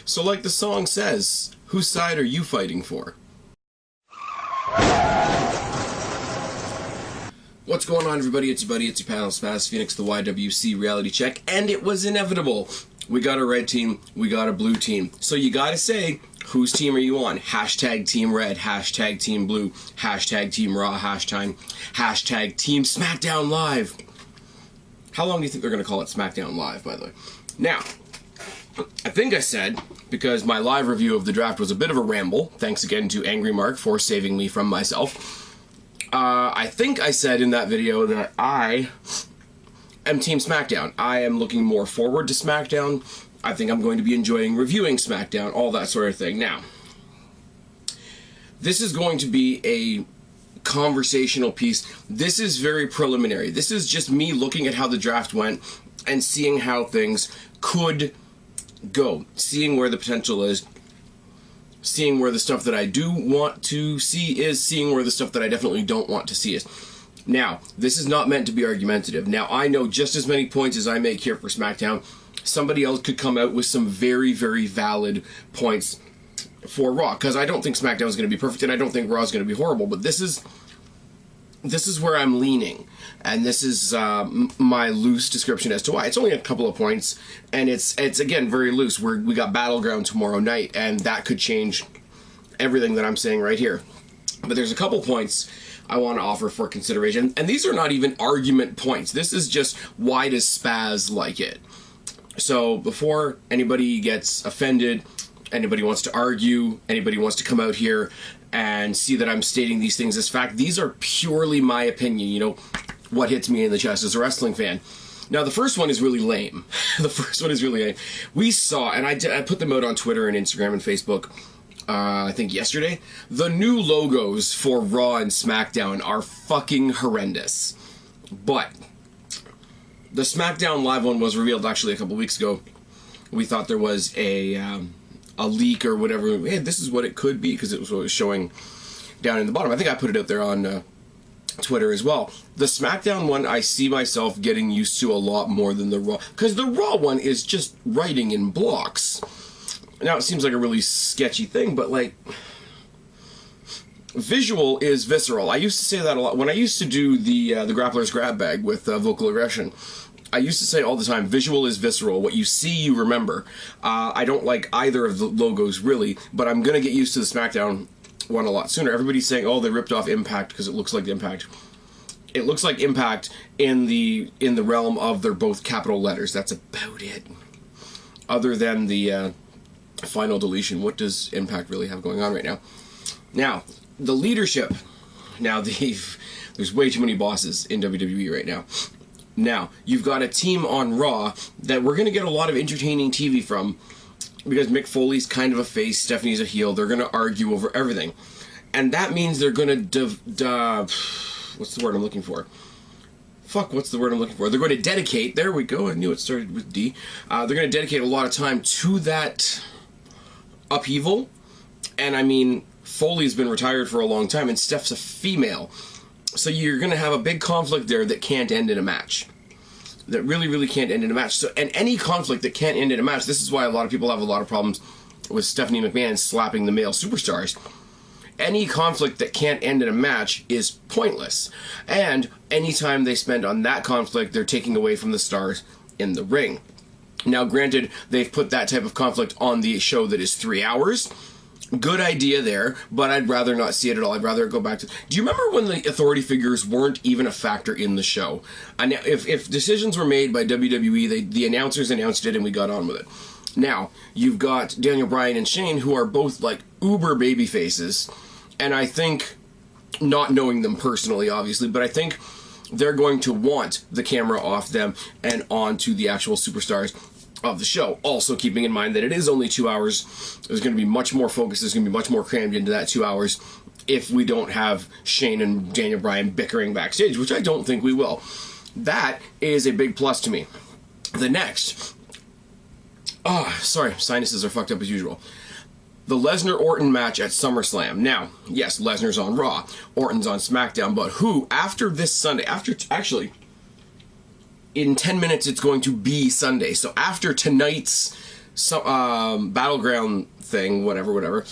So like the song says, whose side are you fighting for? What's going on, everybody? It's your buddy, it's your pal, Spaz, Phoenix, the YWC reality check, and it was inevitable. We got a red team, we got a blue team. So you gotta say, whose team are you on? Hashtag Team Red, hashtag Team Blue, hashtag Team Raw, hashtag Team Smackdown Live. How long do you think they're gonna call it Smackdown Live, by the way? Now, I think I said, because my live review of the draft was a bit of a ramble, thanks again to Angry Mark for saving me from myself. I think I said in that video that I am Team Smackdown. I am looking more forward to SmackDown. I think I'm going to be enjoying reviewing SmackDown, all that sort of thing. Now, this is going to be a conversational piece. This is very preliminary. This is just me looking at how the draft went and seeing how things could go, seeing where the potential is, seeing where the stuff that I do want to see is, seeing where the stuff that I definitely don't want to see is. Now, this is not meant to be argumentative. Now, I know just as many points as I make here for SmackDown, somebody else could come out with some very, very valid points for Raw, because I don't think SmackDown is going to be perfect, and I don't think Raw is going to be horrible, but this is where I'm leaning, and this is my loose description as to why. It's only a couple of points, and it's again very loose. We got Battleground tomorrow night, and that could change everything that I'm saying right here. But there's a couple points I want to offer for consideration, and these are not even argument points. This is just, why does Spaz like it? So before anybody gets offended, anybody wants to argue, anybody wants to come out here and see that I'm stating these things as fact, these are purely my opinion, you know, what hits me in the chest as a wrestling fan. Now, the first one is really lame. The first one is really lame. We saw, and I put them out on Twitter and Instagram and Facebook, I think yesterday, the new logos for Raw and SmackDown are fucking horrendous. But the SmackDown Live one was revealed actually a couple weeks ago. We thought there was a leak or whatever. Hey, this is what it could be, because it was what was showing down in the bottom. I think I put it out there on Twitter as well. The SmackDown one, I see myself getting used to a lot more than the Raw, because the Raw one is just writing in blocks. Now, it seems like a really sketchy thing, but like, visual is visceral. I used to say that a lot when I used to do the Grappler's Grab Bag with Vocal Aggression. I used to say all the time, visual is visceral. What you see, you remember. I don't like either of the logos, really, but I'm going to get used to the SmackDown one a lot sooner. Everybody's saying, oh, they ripped off Impact because it looks like Impact. It looks like Impact in the realm of they're both capital letters. That's about it. Other than the final deletion, what does Impact really have going on right now? Now, the leadership. Now, there's way too many bosses in WWE right now. Now, you've got a team on Raw that we're going to get a lot of entertaining TV from, because Mick Foley's kind of a face, Stephanie's a heel, they're going to argue over everything. And that means they're going to what's the word I'm looking for? What's the word I'm looking for? They're going to dedicate, there we go, I knew it started with D. They're going to dedicate a lot of time to that upheaval. And I mean, Foley's been retired for a long time, and Steph's a female. So you're going to have a big conflict there that can't end in a match. That really, really can't end in a match. So, and any conflict that can't end in a match, this is why a lot of people have a lot of problems with Stephanie McMahon slapping the male superstars. Any conflict that can't end in a match is pointless. And any time they spend on that conflict, they're taking away from the stars in the ring. Now, granted, they've put that type of conflict on the show that is 3 hours. Good idea there, but I'd rather not see it at all. I'd rather go back to... Do you remember when the authority figures weren't even a factor in the show? And if decisions were made by WWE, the announcers announced it and we got on with it. Now, you've got Daniel Bryan and Shane, who are both like uber baby faces, and I think, not knowing them personally, obviously, but I think they're going to want the camera off them and on to the actual superstars of the show. Also keeping in mind that it is only 2 hours. There's going to be much more focus. There's going to be much more crammed into that 2 hours if we don't have Shane and Daniel Bryan bickering backstage, which I don't think we will. That is a big plus to me. The next... Oh, sorry, sinuses are fucked up as usual. The Lesnar-Orton match at SummerSlam. Now, yes, Lesnar's on Raw, Orton's on SmackDown, but who, after this Sunday, in 10 minutes it's going to be Sunday, so after tonight's battleground thing, whatever.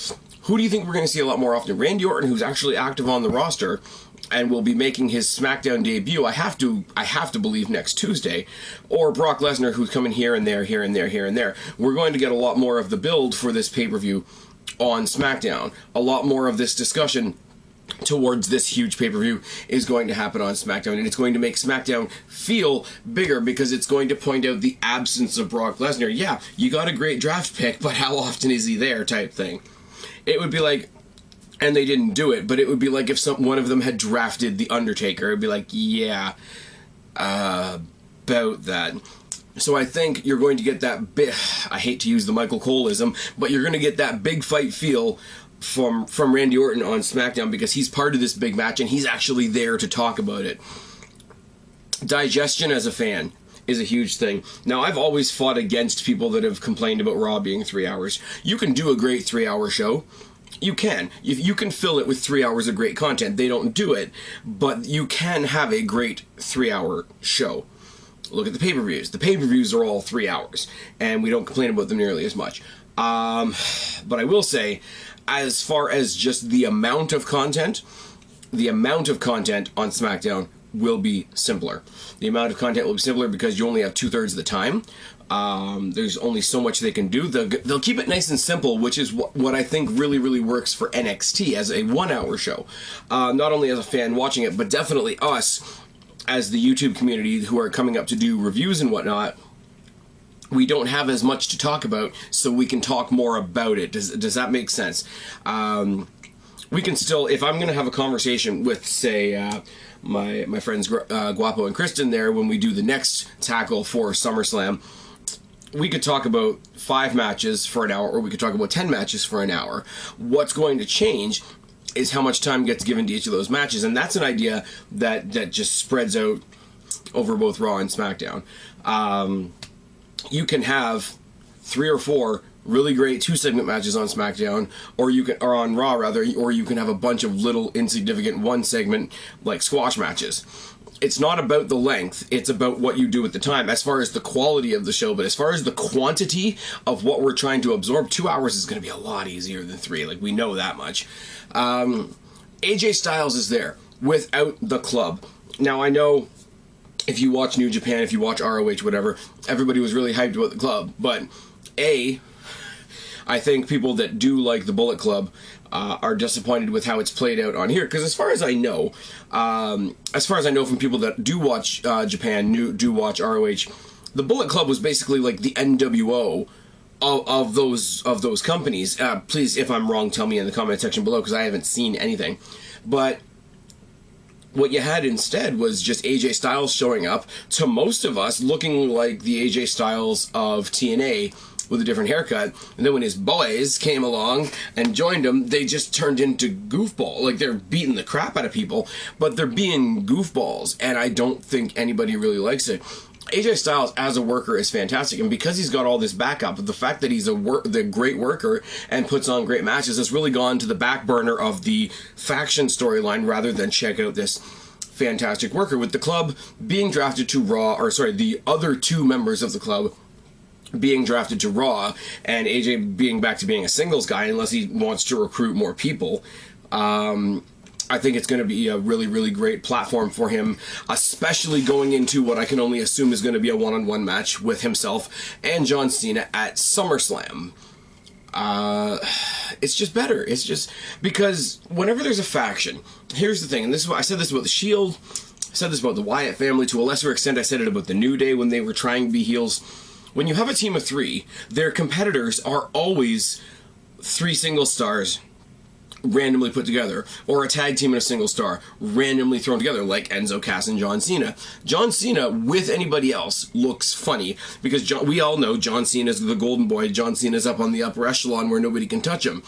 Who do you think we're going to see a lot more often? Randy Orton, who's actually active on the roster and will be making his SmackDown debut, I have to believe next Tuesday, or Brock Lesnar, who's coming here and there. We're going to get a lot more of the build for this pay-per-view on SmackDown. A lot more of this discussion towards this huge pay-per-view is going to happen on SmackDown, and it's going to make SmackDown feel bigger because it's going to point out the absence of Brock Lesnar. Yeah, you got a great draft pick, but how often is he there, type thing. It would be like, and they didn't do it, but it would be like if one of them had drafted The Undertaker. It would be like, yeah, about that. So I think you're going to get that big, I hate to use the Michael Cole-ism, but you're going to get that big fight feel from Randy Orton on SmackDown because he's part of this big match and he's actually there to talk about it. Digestion as a fan is a huge thing. Now, I've always fought against people that have complained about Raw being 3 hours. You can do a great 3-hour show. You can. You can fill it with 3 hours of great content. They don't do it, but you can have a great 3-hour show. Look at the pay-per-views. The pay-per-views are all 3 hours, and we don't complain about them nearly as much. But I will say, as far as just the amount of content on SmackDown will be simpler. The amount of content will be simpler because you only have 2/3 of the time. There's only so much they can do. They'll keep it nice and simple, which is what I think really works for NXT as a 1-hour show. Not only as a fan watching it, but definitely us as the YouTube community who are coming up to do reviews and whatnot. We don't have as much to talk about, so we can talk more about it. Does that make sense? We can still, if I'm going to have a conversation with, say, my friends Guapo and Kristen there when we do the next tackle for SummerSlam, we could talk about 5 matches for an hour, or we could talk about 10 matches for an hour. What's going to change is how much time gets given to each of those matches, and that's an idea that just spreads out over both Raw and SmackDown. You can have 3 or 4 really great 2-segment matches on SmackDown, or on Raw rather, or you can have a bunch of little insignificant 1-segment like squash matches. It's not about the length, it's about what you do at the time, as far as the quality of the show, but as far as the quantity of what we're trying to absorb, 2 hours is going to be a lot easier than 3, like we know that much. AJ Styles is there, without the club. Now I know, if you watch New Japan, if you watch ROH, whatever, everybody was really hyped about the club, but I think people that do like the Bullet Club are disappointed with how it's played out on here, because as far as I know from people that do watch Japan, do watch ROH, the Bullet Club was basically like the NWO of those companies. Please, if I'm wrong, tell me in the comment section below, because I haven't seen anything. But what you had instead was just AJ Styles showing up, to most of us looking like the AJ Styles of TNA with a different haircut, and then when his boys came along and joined him, they just turned into goofball. Like, they're beating the crap out of people, but they're being goofballs, and I don't think anybody really likes it. AJ Styles as a worker is fantastic, and because he's got all this backup, the fact that he's the great worker and puts on great matches has really gone to the back burner of the faction storyline rather than check out this fantastic worker. With the club being drafted to Raw, the other 2 members of the club being drafted to Raw, and AJ being back to being a singles guy unless he wants to recruit more people, I think it's going to be a really great platform for him, especially going into what I can only assume is going to be a one-on-one match with himself and John Cena at SummerSlam. It's just better. It's just because whenever there's a faction, here's the thing, and I said this about the Shield, I said this about the Wyatt family, to a lesser extent I said it about the New Day when they were trying to be heels. When you have a team of 3, their competitors are always 3 single stars randomly put together, or a tag team and a single star randomly thrown together, like Enzo, Cass, and John Cena. John Cena with anybody else looks funny, because we all know John Cena's the golden boy. John Cena's up on the upper echelon where nobody can touch him.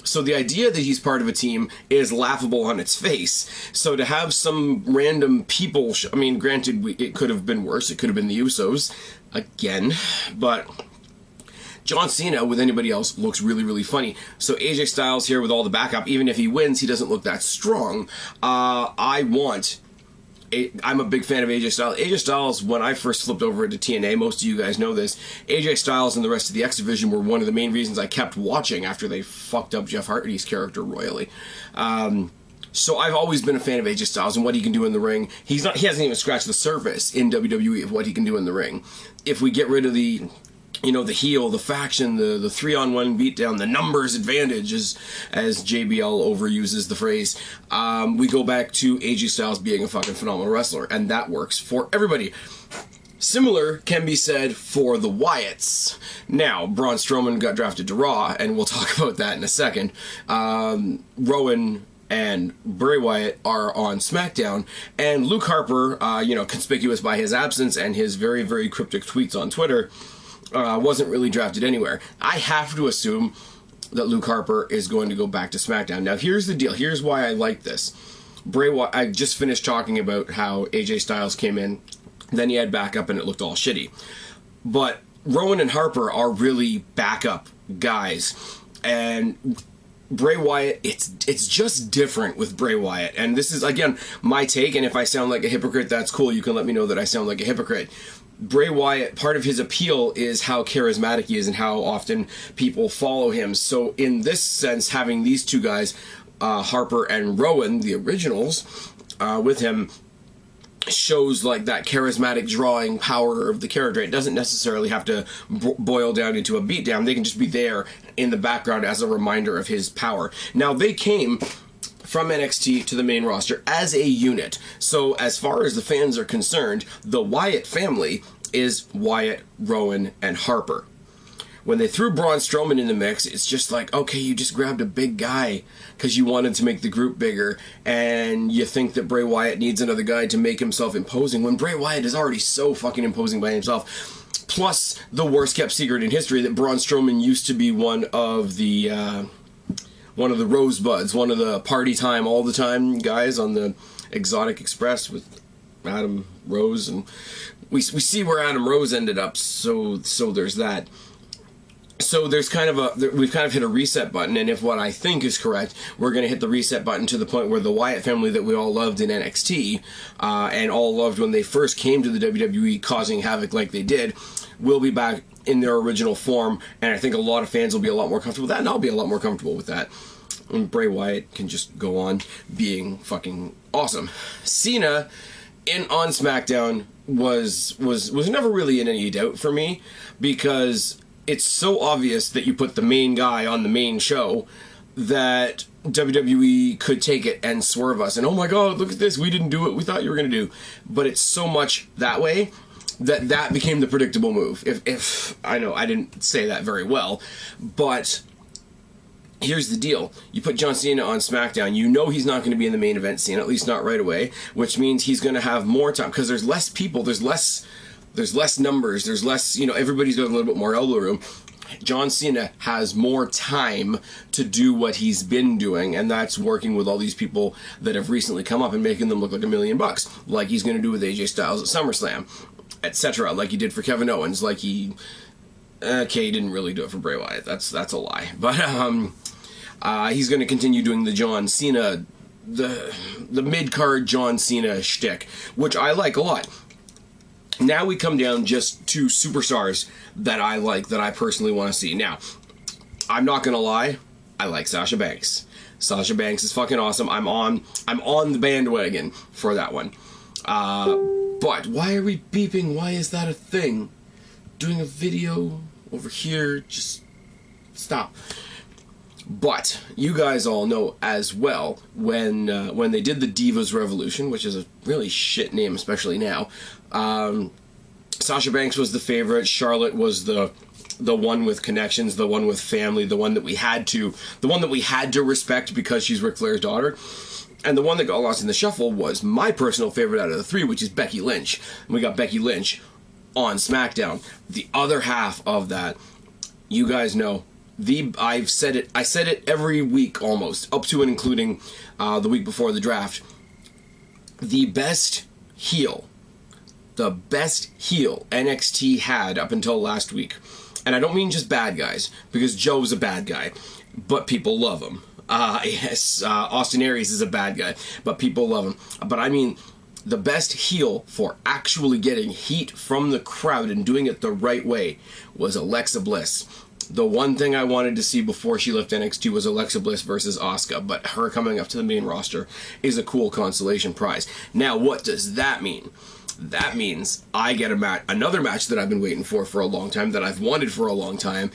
So the idea that he's part of a team is laughable on its face. So to have some random people, I mean, granted, it could have been worse. It could have been the Usos again, but John Cena with anybody else looks really funny. So AJ Styles here with all the backup, even if he wins, he doesn't look that strong. I want I'm a big fan of AJ Styles. AJ Styles, when I first flipped over to TNA, most of you guys know this, AJ Styles and the rest of the X Division were one of the main reasons I kept watching after they fucked up Jeff Hardy's character royally. So I've always been a fan of AJ Styles and what he can do in the ring. He hasn't even scratched the surface in WWE of what he can do in the ring. If we get rid of the heel, the faction, the 3-on-1 beatdown, the numbers advantage, as JBL overuses the phrase, we go back to AJ Styles being a fucking phenomenal wrestler, and that works for everybody. Similar can be said for the Wyatts. Now, Braun Strowman got drafted to Raw, and we'll talk about that in a second. Rowan and Bray Wyatt are on SmackDown, and Luke Harper, conspicuous by his absence and his very, very cryptic tweets on Twitter, wasn't really drafted anywhere. I have to assume that Luke Harper is going to go back to SmackDown. Now, here's the deal. Here's why I like this. Bray Wyatt, I just finished talking about how AJ Styles came in, then he had backup and it looked all shitty. But Rowan and Harper are really backup guys. And Bray Wyatt, it's just different with Bray Wyatt. And this is, again, my take, and if I sound like a hypocrite, that's cool. You can let me know that I sound like a hypocrite. Bray Wyatt, part of his appeal is how charismatic he is and how often people follow him. So in this sense, having these two guys, Harper and Rowan, the originals, with him, shows like that charismatic drawing power of the character. It doesn't necessarily have to boil down into a beatdown. They can just be there in the background as a reminder of his power. Now, they came from NXT to the main roster as a unit. So as far as the fans are concerned, the Wyatt family is Wyatt, Rowan, and Harper. When they threw Braun Strowman in the mix, it's just like, okay, you just grabbed a big guy because you wanted to make the group bigger, and you think that Bray Wyatt needs another guy to make himself imposing, when Bray Wyatt is already so fucking imposing by himself. Plus, the worst kept secret in history that Braun Strowman used to be one of the Rosebuds, one of the party time, all the time guys on the Exotic Express with Adam Rose, and we see where Adam Rose ended up, so there's that. So there's we've kind of hit a reset button, and if what I think is correct, we're going to hit the reset button to the point where the Wyatt family that we all loved in NXT, and all loved when they first came to the WWE causing havoc like they did, will be back in their original form, and I think a lot of fans will be a lot more comfortable with that, and I'll be a lot more comfortable with that. And Bray Wyatt can just go on being fucking awesome. Cena on SmackDown was never really in any doubt for me, because it's so obvious that you put the main guy on the main show that WWE could take it and swerve us. And oh my god, look at this, we didn't do what we thought you were going to do. But it's so much that way that became the predictable move. If I know I didn't say that very well, but here's the deal. You put John Cena on SmackDown, you know he's not going to be in the main event scene, at least not right away, which means he's going to have more time, because there's less people, there's less numbers, there's less, everybody's got a little bit more elbow room. John Cena has more time to do what he's been doing, and that's working with all these people that have recently come up and making them look like $1 million, like he's going to do with AJ Styles at SummerSlam, etc., like he did for Kevin Owens, like he didn't really do it for Bray Wyatt, that's a lie, but he's going to continue doing the John Cena, the mid-card John Cena shtick, which I like a lot. Now we come down just to superstars that I like, that I personally want to see. Now, I'm not gonna lie, I like Sasha Banks. Sasha Banks is fucking awesome. I'm on the bandwagon for that one. But why are we beeping? Why is that a thing? Doing a video over here, just stop. But you guys all know as well, when they did the Divas Revolution, which is a really shit name, especially now, Sasha Banks was the favorite. Charlotte was the one with connections, the one with family, the one that we had to respect because she's Ric Flair's daughter. And the one that got lost in the shuffle was my personal favorite out of the three, which is Becky Lynch. And we got Becky Lynch on SmackDown. The other half of that, you guys know, I said it every week almost, up to and including the week before the draft. The best heel NXT had up until last week, and I don't mean just bad guys, because Joe's a bad guy, but people love him. Yes, Austin Aries is a bad guy, but people love him. But I mean, the best heel for actually getting heat from the crowd and doing it the right way was Alexa Bliss. The one thing I wanted to see before she left NXT was Alexa Bliss versus Asuka, but her coming up to the main roster is a cool consolation prize. Now, what does that mean? That means I get another match that I've been waiting for a long time, that I've wanted for a long time,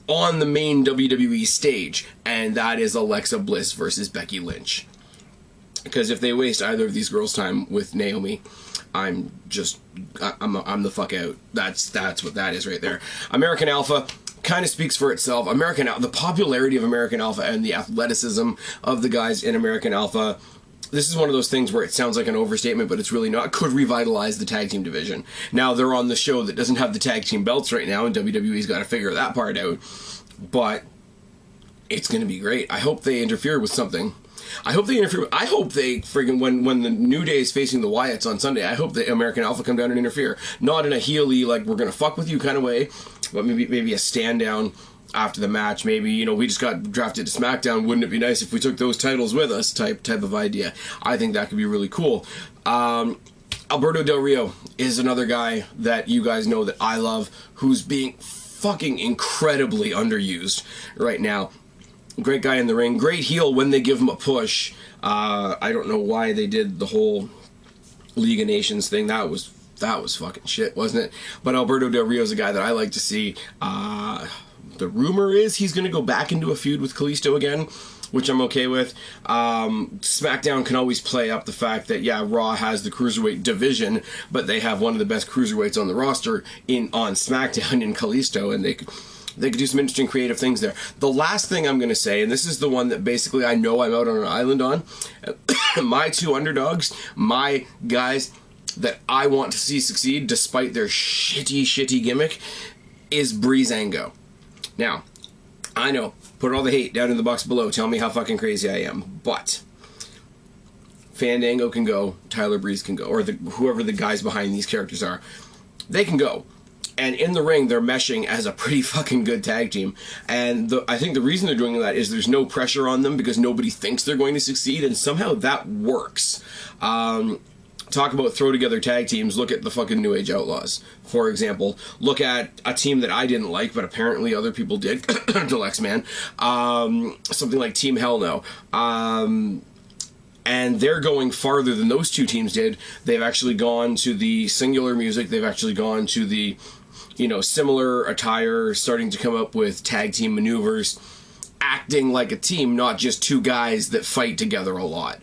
on the main WWE stage, and that is Alexa Bliss versus Becky Lynch. Because if they waste either of these girls' time with Naomi, I'm the fuck out. That's what that is right there. American Alpha kind of speaks for itself. The popularity of American Alpha and the athleticism of the guys in American Alpha, this is one of those things where it sounds like an overstatement, but it's really not. Could revitalize the tag team division. Now, they're on the show that doesn't have the tag team belts right now, and WWE's got to figure that part out. But it's going to be great. I hope they interfere with something. I hope they friggin' when the New Day is facing the Wyatts on Sunday, I hope the American Alpha come down and interfere. Not in a heel-y, like, we're going to fuck with you kind of way, but maybe a stand down after the match. Maybe, we just got drafted to SmackDown. Wouldn't it be nice if we took those titles with us? Type of idea. I think that could be really cool. Alberto Del Rio is another guy that you guys know that I love, who's being fucking incredibly underused right now. Great guy in the ring. Great heel when they give him a push. I don't know why they did the whole League of Nations thing. That was fucking shit, wasn't it? But Alberto Del Rio is a guy that I like to see. The rumor is he's going to go back into a feud with Kalisto again, which I'm okay with. SmackDown can always play up the fact that, yeah, Raw has the Cruiserweight division, but they have one of the best Cruiserweights on the roster on SmackDown in Kalisto, and they could do some interesting creative things there. The last thing I'm going to say, and this is the one that basically I know I'm out on an island on, my two underdogs, my guys that I want to see succeed despite their shitty gimmick, is Breezango. Now, I know, put all the hate down in the box below, tell me how fucking crazy I am, but Fandango can go, Tyler Breeze can go, or whoever the guys behind these characters are, they can go. And in the ring, they're meshing as a pretty fucking good tag team. And I think the reason they're doing that is there's no pressure on them because nobody thinks they're going to succeed, and somehow that works. Talk about throw together tag teams. Look at the fucking New Age Outlaws, for example. Look at a team that I didn't like, but apparently other people did. Deluxe Man. Something like Team Hell No. And they're going farther than those two teams did. They've actually gone to the singular music. They've actually gone to the, similar attire, starting to come up with tag team maneuvers, acting like a team, not just two guys that fight together a lot.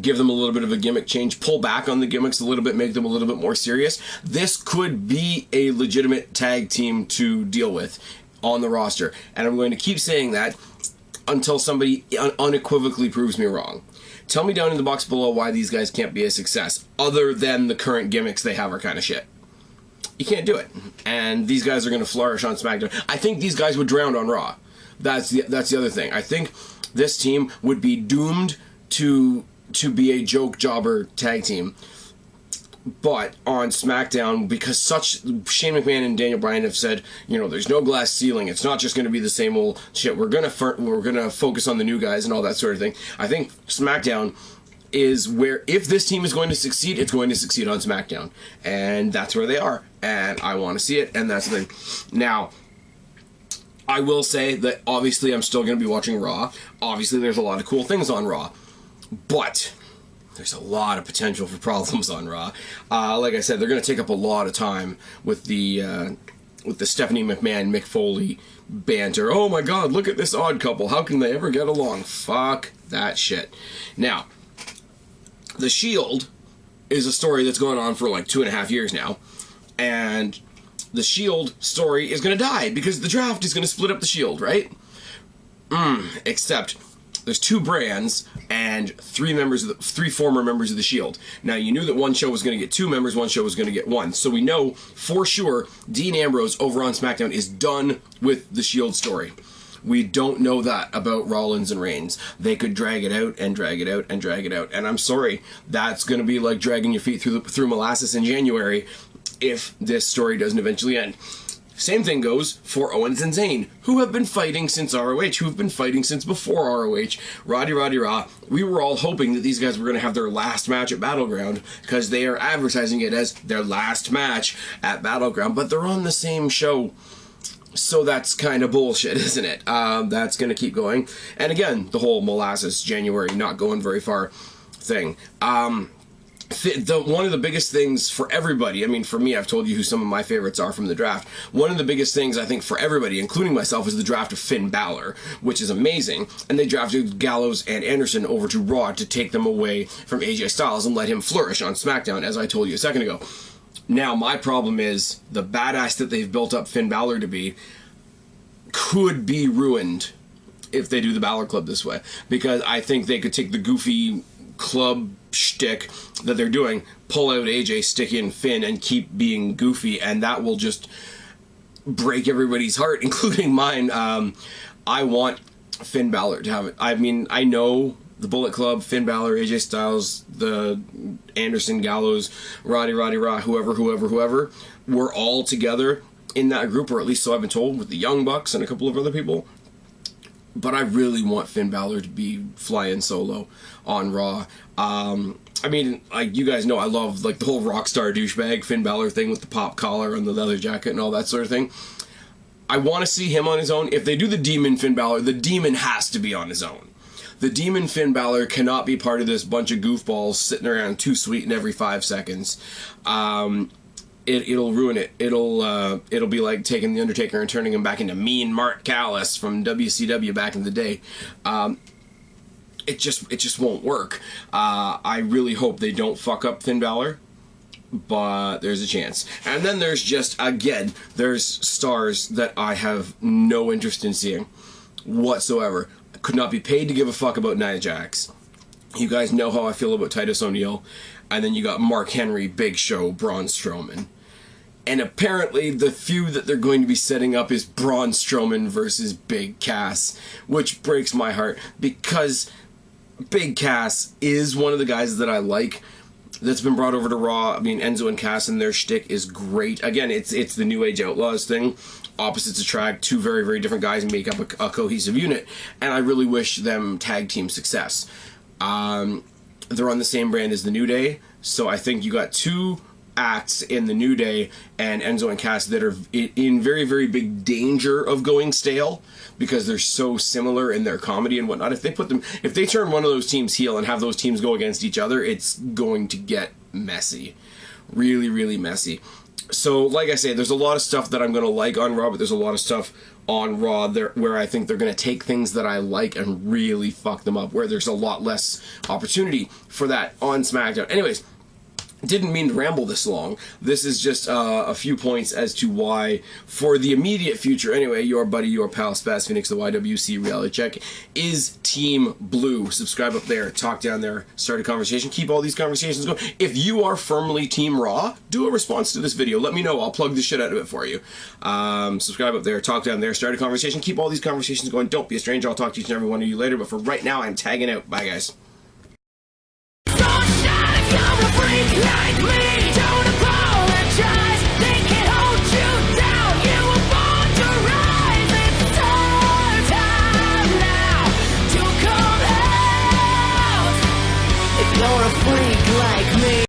Give them a little bit of a gimmick change, pull back on the gimmicks a little bit, make them a little bit more serious. This could be a legitimate tag team to deal with on the roster. And I'm going to keep saying that until somebody unequivocally proves me wrong. Tell me down in the box below why these guys can't be a success, other than the current gimmicks they have are kind of shit. You can't do it. And these guys are going to flourish on SmackDown. I think these guys would drown on Raw. That's the other thing. I think this team would be doomed to be a joke jobber tag team. But on SmackDown, because Shane McMahon and Daniel Bryan have said, there's no glass ceiling. It's not just going to be the same old shit. We're gonna focus on the new guys and all that sort of thing. I think SmackDown is where, if this team is going to succeed, it's going to succeed on SmackDown, and that's where they are. And I want to see it, and that's the thing. Now, I will say that obviously I'm still going to be watching Raw. Obviously, there's a lot of cool things on Raw, but there's a lot of potential for problems on Raw. Like I said, they're going to take up a lot of time with the Stephanie McMahon, Mick Foley banter. Oh my god, look at this odd couple. How can they ever get along? Fuck that shit. Now, The Shield is a story that's going on for like 2.5 years now. And the Shield story is going to die because the draft is going to split up the Shield, right? Except there's 2 brands and 3 former members of the Shield. Now, you knew that one show was going to get 2 members, one show was going to get 1. So we know for sure Dean Ambrose over on SmackDown is done with the Shield story. We don't know that about Rollins and Reigns. They could drag it out and drag it out and drag it out. And I'm sorry, that's going to be like dragging your feet through molasses in January if this story doesn't eventually end. Same thing goes for Owens and Zayn, who have been fighting since ROH, who have been fighting since before ROH. Roddy Rah. We were all hoping that these guys were going to have their last match at Battleground because they are advertising it as their last match at Battleground, but they're on the same show. So that's kind of bullshit, isn't it? That's going to keep going. And again, the whole molasses January not going very far thing. One of the biggest things for everybody, I mean, for me, I've told you who some of my favorites are from the draft. One of the biggest things, I think, for everybody, including myself, is the draft of Finn Balor, which is amazing. And they drafted Gallows and Anderson over to Raw to take them away from AJ Styles and let him flourish on SmackDown, as I told you a second ago. Now, my problem is the badass that they've built up Finn Balor to be could be ruined if they do the Balor Club this way. Because I think they could take the goofy club shtick that they're doing, pull out AJ, stick in Finn, and keep being goofy, and that will just break everybody's heart, including mine. I want Finn Balor to have it. I mean, I know the Bullet Club, Finn Balor, AJ Styles, the Anderson, Gallows, Roddy Rah, whoever, we're all together in that group, or at least so I've been told, with the Young Bucks and a couple of other people. But I really want Finn Balor to be flying solo on Raw. I mean, like, you guys know I love, like, the whole rock star douchebag Finn Balor thing with the pop collar and the leather jacket and all that sort of thing. I want to see him on his own. If they do the Demon Finn Balor, the Demon has to be on his own. The Demon Finn Balor cannot be part of this bunch of goofballs sitting around too sweet in every 5 seconds. It'll ruin it. It'll be like taking The Undertaker and turning him back into Mean Mark Callis from WCW back in the day. It just won't work. I really hope they don't fuck up Finn Balor, but there's a chance. And then there's just, again, there's stars that I have no interest in seeing whatsoever. I could not be paid to give a fuck about Nia Jax. You guys know how I feel about Titus O'Neil. And then you got Mark Henry, Big Show, Braun Strowman. And apparently the feud that they're going to be setting up is Braun Strowman versus Big Cass, which breaks my heart because Big Cass is one of the guys that I like that's been brought over to Raw. I mean, Enzo and Cass and their shtick is great. Again, it's the New Age Outlaws thing. Opposites attract. Two very, very different guys make up a cohesive unit. And I really wish them tag team success. They're on the same brand as the New Day, so I think you got two acts in the New Day and Enzo and Cass that are in very, very big danger of going stale because they're so similar in their comedy and whatnot. If they turn one of those teams heel and have those teams go against each other, it's going to get messy. Really, really messy. So, like I say, there's a lot of stuff that I'm going to like on Raw, but there's a lot of stuff on Raw where I think they're going to take things that I like and really fuck them up, where there's a lot less opportunity for that on SmackDown. Anyways, didn't mean to ramble this long. This is just a few points as to why, for the immediate future anyway, your buddy, your pal, Spaz Phoenix, the YWC Reality Check, is Team Blue. Subscribe up there, talk down there, start a conversation, keep all these conversations going. If you are firmly Team Raw, do a response to this video. Let me know. I'll plug the shit out of it for you. Subscribe up there, talk down there, start a conversation, keep all these conversations going. Don't be a stranger. I'll talk to each and every one of you later, but for right now, I'm tagging out. Bye, guys.